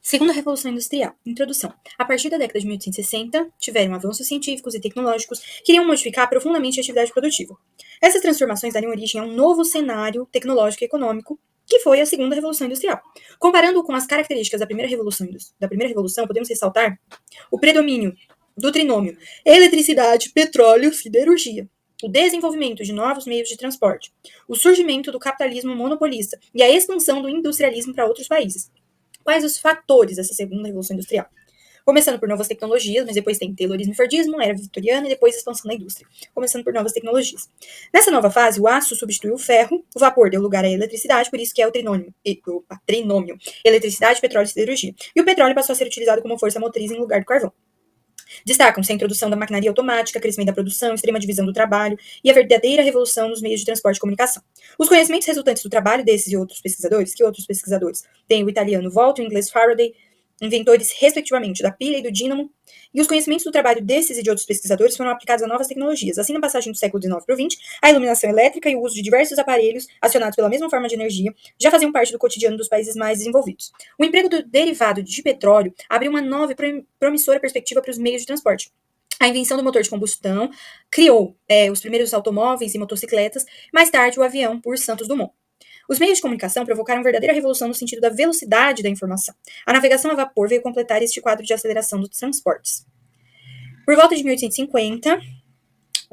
Segunda Revolução Industrial. Introdução. A partir da década de 1860, tiveram avanços científicos e tecnológicos que iriam modificar profundamente a atividade produtiva. Essas transformações dariam origem a um novo cenário tecnológico e econômico, que foi a Segunda Revolução Industrial. Comparando com as características da Primeira Revolução, podemos ressaltar o predomínio do trinômio eletricidade, petróleo, siderurgia, o desenvolvimento de novos meios de transporte, o surgimento do capitalismo monopolista e a expansão do industrialismo para outros países. Quais os fatores dessa segunda revolução industrial? Começando por novas tecnologias, mas depois tem Taylorismo e Fordismo, era vitoriana e depois expansão da indústria. Começando por novas tecnologias. Nessa nova fase, o aço substituiu o ferro, o vapor deu lugar à eletricidade, por isso que é o trinômio. Eletricidade, petróleo e siderurgia. E o petróleo passou a ser utilizado como força motriz em lugar do carvão. Destacam-se a introdução da maquinaria automática, crescimento da produção, extrema divisão do trabalho e a verdadeira revolução nos meios de transporte e comunicação. Os conhecimentos resultantes do trabalho desses e outros pesquisadores, tem o italiano Volta e o inglês Faraday, inventores, respectivamente, da pilha e do dínamo, e os conhecimentos do trabalho desses e de outros pesquisadores foram aplicados a novas tecnologias. Assim, na passagem do século XIX para o XX, a iluminação elétrica e o uso de diversos aparelhos acionados pela mesma forma de energia já faziam parte do cotidiano dos países mais desenvolvidos. O emprego do derivado de petróleo abriu uma nova e promissora perspectiva para os meios de transporte. A invenção do motor de combustão criou os primeiros automóveis e motocicletas, mais tarde o avião por Santos Dumont. Os meios de comunicação provocaram verdadeira revolução no sentido da velocidade da informação. A navegação a vapor veio completar este quadro de aceleração dos transportes. Por volta de 1850,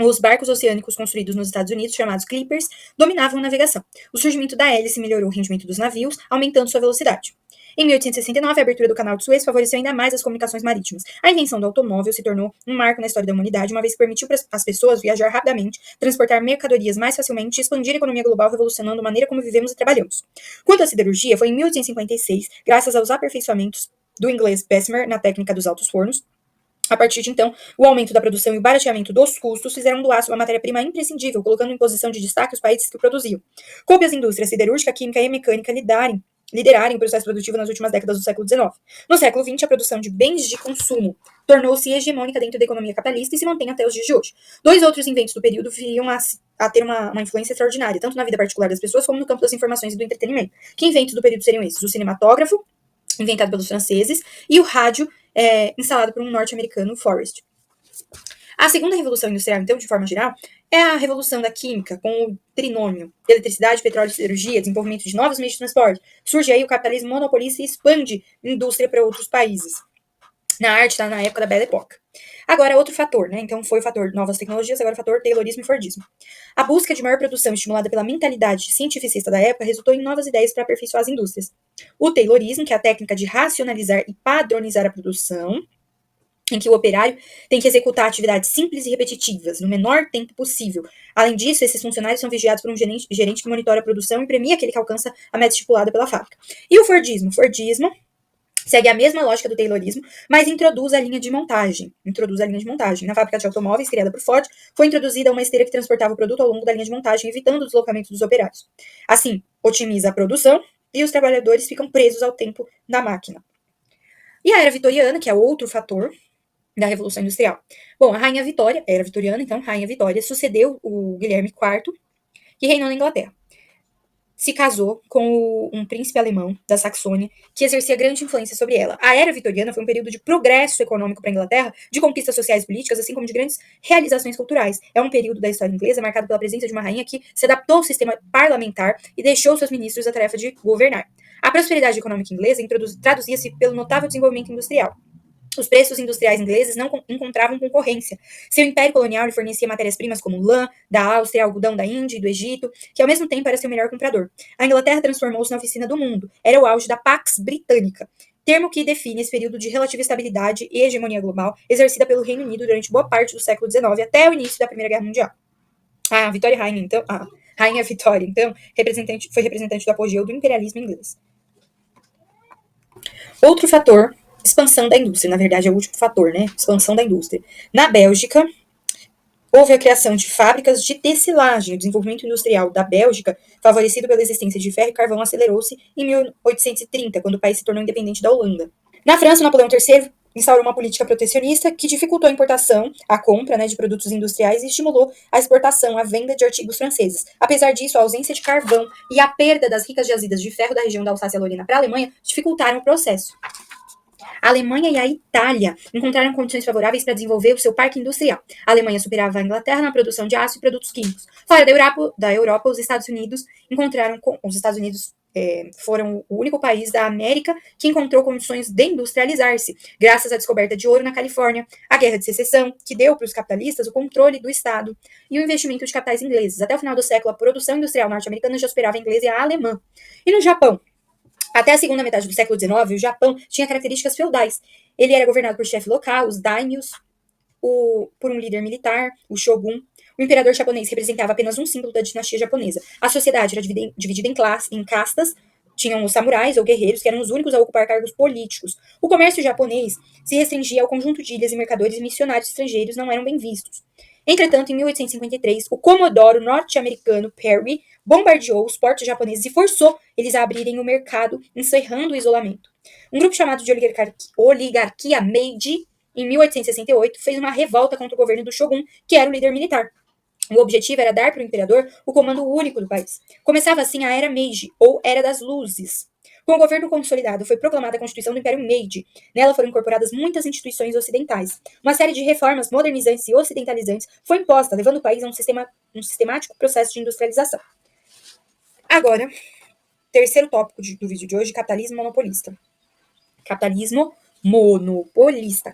os barcos oceânicos construídos nos Estados Unidos, chamados clippers, dominavam a navegação. O surgimento da hélice melhorou o rendimento dos navios, aumentando sua velocidade. Em 1869, a abertura do Canal de Suez favoreceu ainda mais as comunicações marítimas. A invenção do automóvel se tornou um marco na história da humanidade, uma vez que permitiu às pessoas viajar rapidamente, transportar mercadorias mais facilmente e expandir a economia global, revolucionando a maneira como vivemos e trabalhamos. Quanto à siderurgia, foi em 1856, graças aos aperfeiçoamentos do inglês Bessemer na técnica dos altos fornos. A partir de então, o aumento da produção e o barateamento dos custos fizeram do aço uma matéria-prima imprescindível, colocando em posição de destaque os países que o produziam. Coube às indústrias siderúrgica, química e mecânica liderarem o processo produtivo nas últimas décadas do século XIX. No século XX, a produção de bens de consumo tornou-se hegemônica dentro da economia capitalista e se mantém até os dias de hoje. Dois outros inventos do período viriam a ter uma influência extraordinária, tanto na vida particular das pessoas como no campo das informações e do entretenimento. Que inventos do período seriam esses? O cinematógrafo, inventado pelos franceses, e o rádio, instalado por um norte-americano, Forrest. A segunda revolução industrial, então, de forma geral, é a revolução da química, com o trinômio, eletricidade, petróleo e siderurgia, desenvolvimento de novos meios de transporte. Surge aí o capitalismo monopolista e expande a indústria para outros países. Na arte, está na época da Belle Époque. Agora, outro fator, né? Então, foi o fator novas tecnologias, agora o fator Taylorismo e Fordismo. A busca de maior produção estimulada pela mentalidade cientificista da época resultou em novas ideias para aperfeiçoar as indústrias. O Taylorismo, que é a técnica de racionalizar e padronizar a produção, em que o operário tem que executar atividades simples e repetitivas, no menor tempo possível. Além disso, esses funcionários são vigiados por um gerente que monitora a produção e premia aquele que alcança a meta estipulada pela fábrica. E o Fordismo? O Fordismo segue a mesma lógica do Taylorismo, mas introduz a linha de montagem. Na fábrica de automóveis, criada por Ford, foi introduzida uma esteira que transportava o produto ao longo da linha de montagem, evitando o deslocamento dos operários. Assim, otimiza a produção e os trabalhadores ficam presos ao tempo da máquina. E a Era Vitoriana, que é outro fator da Revolução Industrial. Bom, a Rainha Vitória, era vitoriana, então, Rainha Vitória, sucedeu o Guilherme IV, que reinou na Inglaterra. Se casou com um príncipe alemão da Saxônia, que exercia grande influência sobre ela. A Era Vitoriana foi um período de progresso econômico para a Inglaterra, de conquistas sociais e políticas, assim como de grandes realizações culturais. É um período da história inglesa marcado pela presença de uma rainha que se adaptou ao sistema parlamentar e deixou seus ministros a tarefa de governar. A prosperidade econômica inglesa traduzia-se pelo notável desenvolvimento industrial. Os preços industriais ingleses não encontravam concorrência. Seu império colonial lhe fornecia matérias-primas como lã da Áustria, algodão da Índia e do Egito, que ao mesmo tempo era seu melhor comprador. A Inglaterra transformou-se na oficina do mundo. Era o auge da Pax Britânica, termo que define esse período de relativa estabilidade e hegemonia global exercida pelo Reino Unido durante boa parte do século XIX até o início da Primeira Guerra Mundial. A Rainha Vitória, então, foi representante do apogeu do imperialismo inglês. Outro fator, expansão da indústria, na verdade é o último fator, né? Expansão da indústria. Na Bélgica, houve a criação de fábricas de tecelagem. O desenvolvimento industrial da Bélgica, favorecido pela existência de ferro e carvão, acelerou-se em 1830, quando o país se tornou independente da Holanda. Na França, Napoleão III instaurou uma política protecionista que dificultou a importação, a compra, de produtos industriais e estimulou a exportação, a venda de artigos franceses. Apesar disso, a ausência de carvão e a perda das ricas jazidas de ferro da região da Alsácia-Lorena para a Alemanha dificultaram o processo. A Alemanha e a Itália encontraram condições favoráveis para desenvolver o seu parque industrial. A Alemanha superava a Inglaterra na produção de aço e produtos químicos. Fora da Europa, os Estados Unidos foram o único país da América que encontrou condições de industrializar-se, graças à descoberta de ouro na Califórnia, a Guerra de Secessão, que deu para os capitalistas o controle do Estado, e o investimento de capitais ingleses. Até o final do século, a produção industrial norte-americana já superava a inglesa e a alemã. E no Japão? Até a segunda metade do século XIX, o Japão tinha características feudais. Ele era governado por chefe local, os daimyos, por um líder militar, o shogun. O imperador japonês representava apenas um símbolo da dinastia japonesa. A sociedade era dividida em castas. Tinham os samurais ou guerreiros, que eram os únicos a ocupar cargos políticos. O comércio japonês se restringia ao conjunto de ilhas e mercadores e missionários estrangeiros não eram bem vistos. Entretanto, em 1853, o comodoro norte-americano Perry bombardeou os portos japoneses e forçou eles a abrirem o mercado, encerrando o isolamento. Um grupo chamado de Oligarquia Meiji, em 1868, fez uma revolta contra o governo do Shogun, que era o líder militar. O objetivo era dar para o imperador o comando único do país. Começava assim a Era Meiji, ou Era das Luzes. Com o governo consolidado, foi proclamada a Constituição do Império Meiji. Nela foram incorporadas muitas instituições ocidentais. Uma série de reformas modernizantes e ocidentalizantes foi imposta, levando o país a um sistemático processo de industrialização. Agora, terceiro tópico do vídeo de hoje, capitalismo monopolista. Capitalismo monopolista.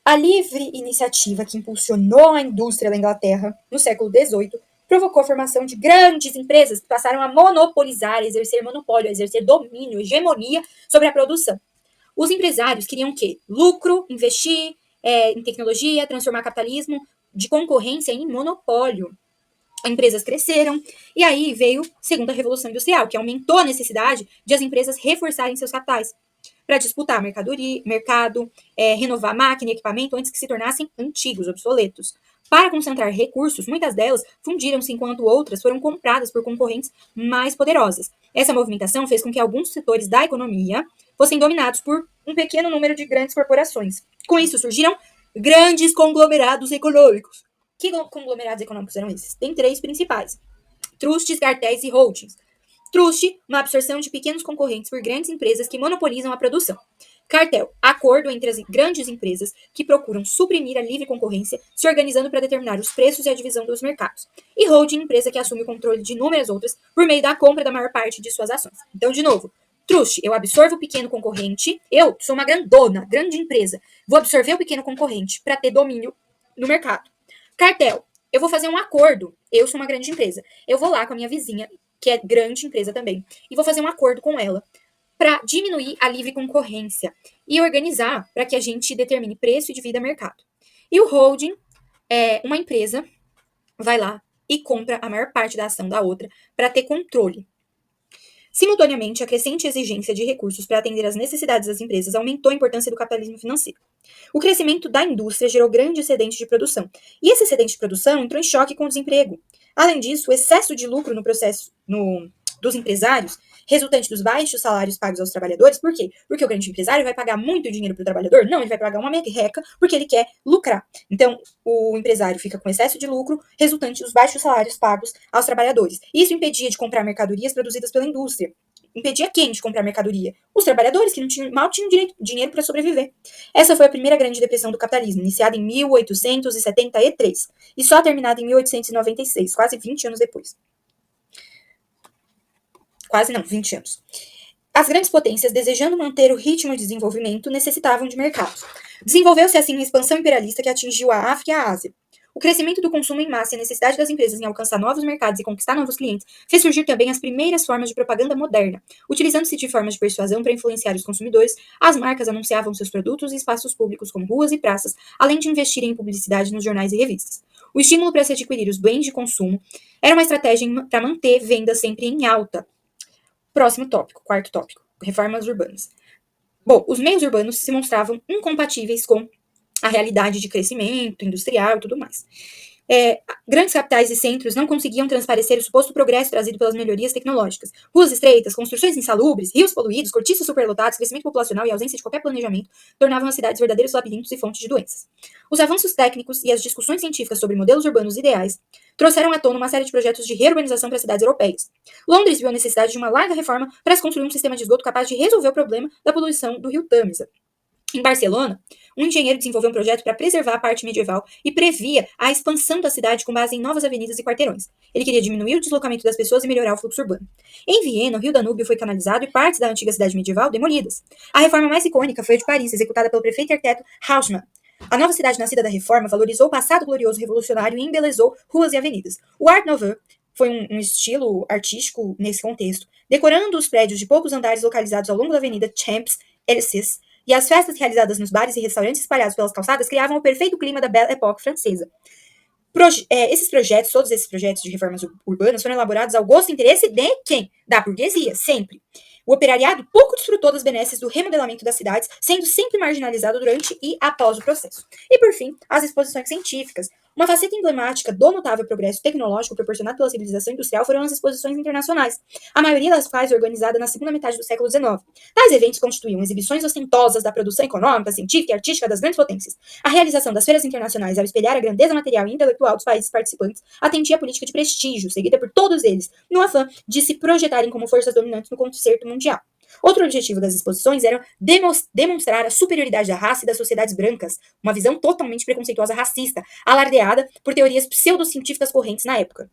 A livre iniciativa que impulsionou a indústria da Inglaterra no século XVIII provocou a formação de grandes empresas que passaram a monopolizar, a exercer monopólio, a exercer domínio, hegemonia sobre a produção. Os empresários queriam o quê? Lucro, investir em tecnologia, transformar capitalismo de concorrência em monopólio. Empresas cresceram, e aí veio a segunda revolução industrial, que aumentou a necessidade de as empresas reforçarem seus capitais para disputar mercado, renovar máquina e equipamento antes que se tornassem antigos, obsoletos. Para concentrar recursos, muitas delas fundiram-se enquanto outras foram compradas por concorrentes mais poderosas. Essa movimentação fez com que alguns setores da economia fossem dominados por um pequeno número de grandes corporações. Com isso surgiram grandes conglomerados econômicos. Que conglomerados econômicos eram esses? Tem três principais: trustes, cartéis e holdings. Truste, uma absorção de pequenos concorrentes por grandes empresas que monopolizam a produção. Cartel, acordo entre as grandes empresas que procuram suprimir a livre concorrência, se organizando para determinar os preços e a divisão dos mercados. E holding, empresa que assume o controle de inúmeras outras por meio da compra da maior parte de suas ações. Então, de novo, truste, eu absorvo o pequeno concorrente, eu sou uma grande empresa, vou absorver o pequeno concorrente para ter domínio no mercado. Cartel, eu vou fazer um acordo, eu sou uma grande empresa, eu vou lá com a minha vizinha, que é grande empresa também, e vou fazer um acordo com ela para diminuir a livre concorrência e organizar para que a gente determine preço e divida mercado. E o holding é uma empresa vai lá e compra a maior parte da ação da outra para ter controle. Simultaneamente, a crescente exigência de recursos para atender às necessidades das empresas aumentou a importância do capitalismo financeiro. O crescimento da indústria gerou grande excedente de produção, e esse excedente de produção entrou em choque com o desemprego. Além disso, o excesso de lucro no processo dos empresários, resultante dos baixos salários pagos aos trabalhadores. Por quê? Porque o grande empresário vai pagar muito dinheiro para o trabalhador? Não, ele vai pagar uma merreca porque ele quer lucrar. Então, o empresário fica com excesso de lucro, resultante dos baixos salários pagos aos trabalhadores. Isso impedia de comprar mercadorias produzidas pela indústria. Impedia quem de comprar mercadoria? Os trabalhadores, que mal tinham dinheiro para sobreviver. Essa foi a primeira grande depressão do capitalismo, iniciada em 1873 e só terminada em 1896, quase 20 anos depois. 20 anos. As grandes potências, desejando manter o ritmo de desenvolvimento, necessitavam de mercados. Desenvolveu-se assim uma expansão imperialista que atingiu a África e a Ásia. O crescimento do consumo em massa e a necessidade das empresas em alcançar novos mercados e conquistar novos clientes fez surgir também as primeiras formas de propaganda moderna. Utilizando-se de formas de persuasão para influenciar os consumidores, as marcas anunciavam seus produtos em espaços públicos como ruas e praças, além de investirem em publicidade nos jornais e revistas. O estímulo para se adquirir os bens de consumo era uma estratégia para manter vendas sempre em alta. Próximo tópico, quarto tópico, reformas urbanas. Bom, os meios urbanos se mostravam incompatíveis com a realidade de crescimento industrial e tudo mais. Grandes capitais e centros não conseguiam transparecer o suposto progresso trazido pelas melhorias tecnológicas. Ruas estreitas, construções insalubres, rios poluídos, cortiços superlotados, crescimento populacional e ausência de qualquer planejamento tornavam as cidades verdadeiros labirintos e fontes de doenças. Os avanços técnicos e as discussões científicas sobre modelos urbanos ideais trouxeram à tona uma série de projetos de reurbanização para as cidades europeias. Londres viu a necessidade de uma larga reforma para se construir um sistema de esgoto capaz de resolver o problema da poluição do rio Tâmisa. Em Barcelona, um engenheiro desenvolveu um projeto para preservar a parte medieval e previa a expansão da cidade com base em novas avenidas e quarteirões. Ele queria diminuir o deslocamento das pessoas e melhorar o fluxo urbano. Em Viena, o rio Danúbio foi canalizado e partes da antiga cidade medieval demolidas. A reforma mais icônica foi a de Paris, executada pelo prefeito e arquiteto Haussmann. A nova cidade nascida da reforma valorizou o passado glorioso revolucionário e embelezou ruas e avenidas. O Art Nouveau foi um estilo artístico nesse contexto, decorando os prédios de poucos andares localizados ao longo da avenida Champs-Élysées, e as festas realizadas nos bares e restaurantes espalhados pelas calçadas criavam o perfeito clima da Belle Époque francesa. Todos esses projetos de reformas urbanas foram elaborados ao gosto e interesse de quem? Da burguesia, sempre. O operariado pouco desfrutou das benesses do remodelamento das cidades, sendo sempre marginalizado durante e após o processo. E, por fim, as exposições científicas. Uma faceta emblemática do notável progresso tecnológico proporcionado pela civilização industrial foram as exposições internacionais, a maioria das quais organizada na segunda metade do século XIX. Tais eventos constituíam exibições ostentosas da produção econômica, científica e artística das grandes potências. A realização das feiras internacionais, ao espelhar a grandeza material e intelectual dos países participantes, atendia a política de prestígio, seguida por todos eles, no afã de se projetarem como forças dominantes no concerto mundial. Outro objetivo das exposições era demonstrar a superioridade da raça e das sociedades brancas, uma visão totalmente preconceituosa racista, alardeada por teorias pseudocientíficas correntes na época.